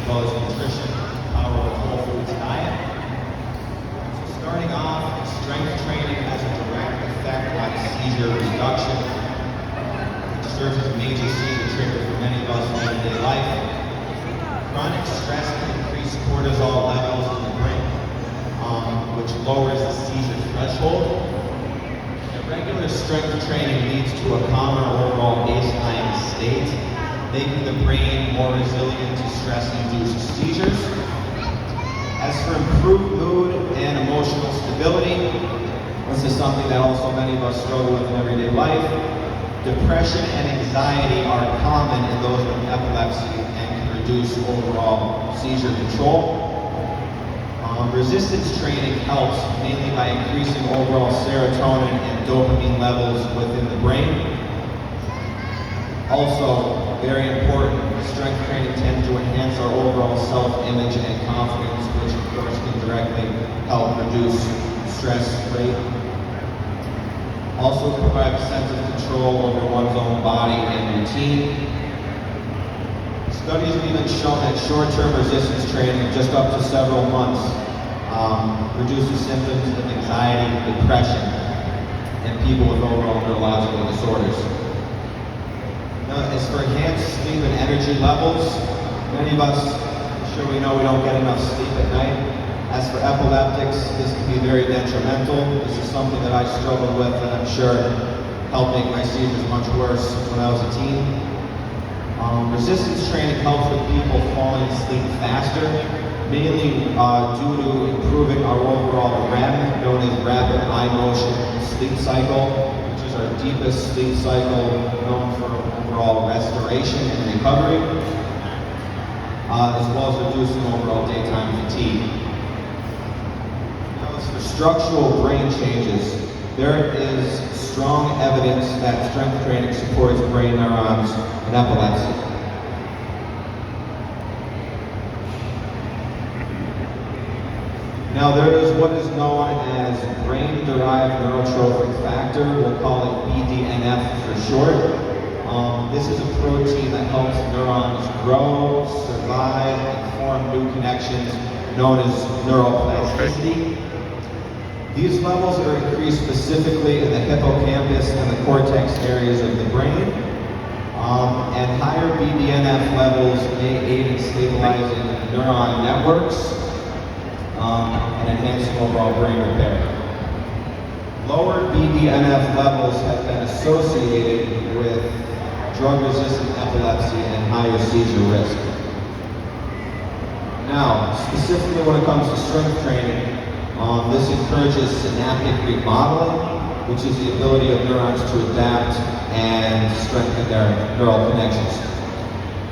well as nutrition, power of a whole foods diet. So starting off, strength training has a direct effect on seizure reduction, which serves as a major seizure trigger for many of us in everyday life. Chronic stress can increase cortisol levels in the brain, which lowers the seizure threshold. Regular strength training leads to a calmer overall baseline state, making the brain more resilient to stress-induced seizures. As for improved mood and emotional stability, this is something that also many of us struggle with in everyday life. Depression and anxiety are common in those with epilepsy and can reduce overall seizure control. Resistance training helps mainly by increasing overall serotonin and dopamine levels within the brain. Also, very important, strength training tends to enhance our overall self-image and confidence, which of course can directly help reduce stress rate. Also provide a sense of control over one's own body and routine. Studies have even shown that short-term resistance training, just up to several months, reduces symptoms of anxiety, depression, and people with overall neurological disorders. Now, as for enhanced sleep and energy levels, many of us, I'm sure we know we don't get enough sleep at night. As for epileptics, this can be very detrimental. This is something that I struggled with and I'm sure helped make my seizures much worse when I was a teen. Resistance training helps with people falling asleep faster, mainly due to improving our overall REM, known as rapid eye motion sleep cycle, which is our deepest sleep cycle, known for overall restoration and recovery, as well as reducing overall daytime fatigue. Now, as for structural brain changes, there is strong evidence that strength training supports brain neurons in epilepsy. Now, there is what is known as brain-derived neurotrophic factor. We'll call it BDNF for short. This is a protein that helps neurons grow, survive, and form new connections, known as neuroplasticity. These levels are increased specifically in the hippocampus and the cortex areas of the brain. And higher BDNF levels may aid in stabilizing neuron networks and enhancing overall brain repair. Lower BDNF levels have been associated with drug-resistant epilepsy and higher seizure risk. Now, specifically when it comes to strength training, this encourages synaptic remodeling, which is the ability of neurons to adapt and strengthen their neural connections.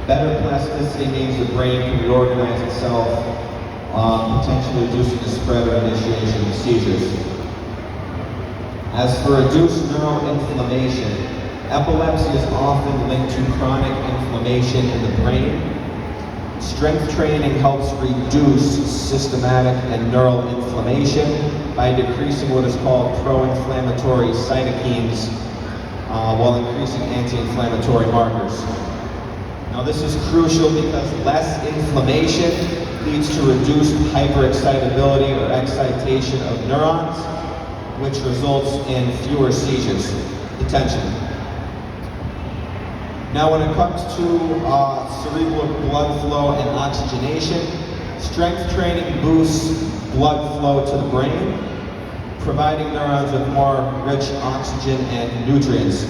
Better plasticity means the brain can reorganize itself, potentially reducing the spread or initiation of seizures. As for reduced neuroinflammation, epilepsy is often linked to chronic inflammation in the brain. Strength training helps reduce systematic and neural inflammation by decreasing what is called pro-inflammatory cytokines while increasing anti-inflammatory markers. Now, this is crucial because less inflammation leads to reduced hyperexcitability or excitation of neurons, which results in fewer seizures, potentially. Now, when it comes to cerebral blood flow and oxygenation, strength training boosts blood flow to the brain, providing neurons with more rich oxygen and nutrients.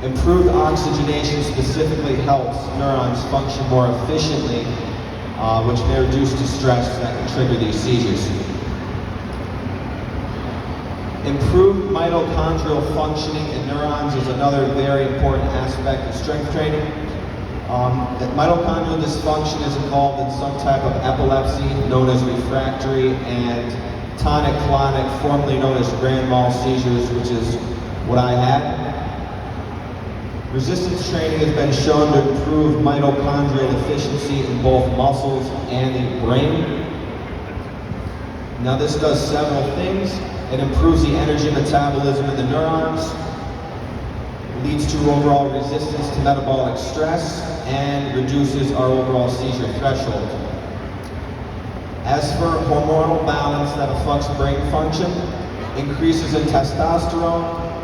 Improved oxygenation specifically helps neurons function more efficiently, which may reduce the stress that can trigger these seizures. Improved mitochondrial functioning in neurons is another very important aspect of strength training. That mitochondrial dysfunction is involved in some type of epilepsy known as refractory and tonic-clonic, formerly known as grand mal seizures, which is what I had. Resistance training has been shown to improve mitochondrial efficiency in both muscles and the brain. Now, this does several things. It improves the energy metabolism in the neurons, leads to overall resistance to metabolic stress, and reduces our overall seizure threshold. As for hormonal balance that affects brain function, increases in testosterone,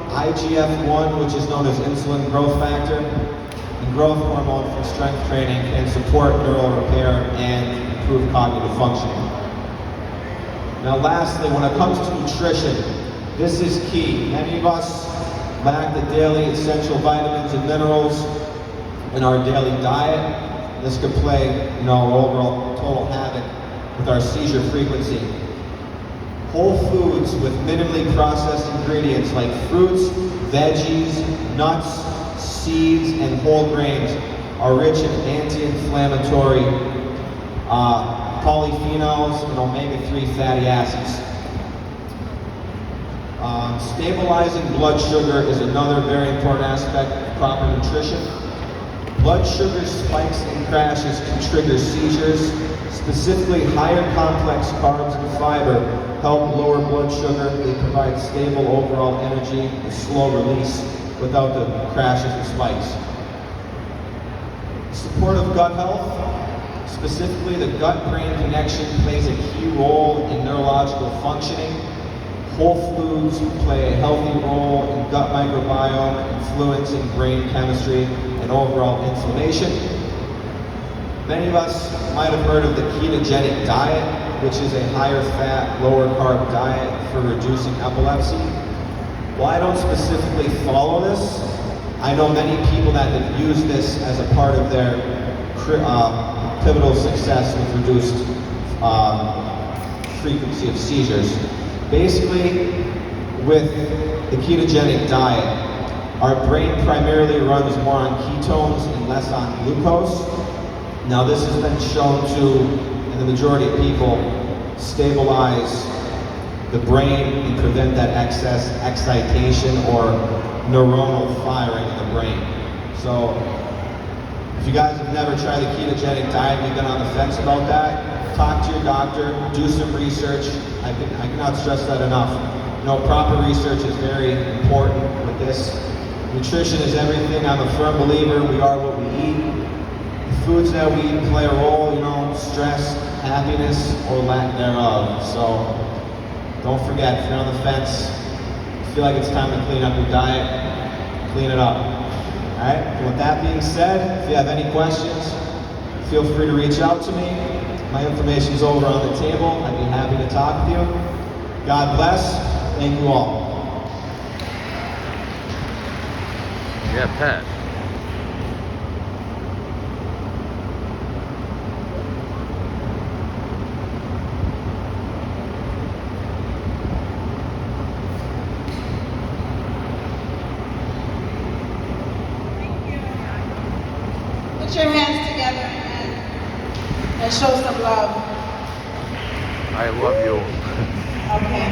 IGF-1, which is known as insulin growth factor, and growth hormone from strength training can support neural repair and improve cognitive functioning. Now lastly, when it comes to nutrition, this is key. Many of us lack the daily essential vitamins and minerals in our daily diet. This could play, overall total havoc with our seizure frequency. Whole foods with minimally processed ingredients like fruits, veggies, nuts, seeds, and whole grains are rich in anti-inflammatory polyphenols and omega-3 fatty acids. Stabilizing blood sugar is another very important aspect of proper nutrition. Blood sugar spikes and crashes can trigger seizures. Specifically, higher complex carbs and fiber help lower blood sugar. They provide stable overall energy and slow release without the crashes and spikes. Supportive gut health, specifically the gut-brain connection, plays a key role in neurological functioning. Whole foods play a healthy role in gut microbiome, influencing brain chemistry and overall inflammation. Many of us might have heard of the ketogenic diet, which is a higher fat, lower carb diet for reducing epilepsy. While I don't specifically follow this, I know many people that have used this as a part of their pivotal success with reduced frequency of seizures. Basically, with the ketogenic diet, our brain primarily runs more on ketones and less on glucose. Now this has been shown to, in the majority of people, stabilize the brain and prevent that excess excitation or neuronal firing in the brain. So, if you guys have never tried the ketogenic diet and you've been on the fence about that, talk to your doctor, do some research. I cannot stress that enough. Proper research is very important with this. Nutrition is everything. I'm a firm believer. We are what we eat. The foods that we eat play a role, stress, happiness, or lack thereof. So don't forget, if you're on the fence, feel like it's time to clean up your diet, clean it up. All right? With that being said, if you have any questions, feel free to reach out to me. My information is over on the table. I'd be happy to talk with you. God bless. Thank you all. Yeah, Pat. Put your hands together and show some love. I love you. Okay.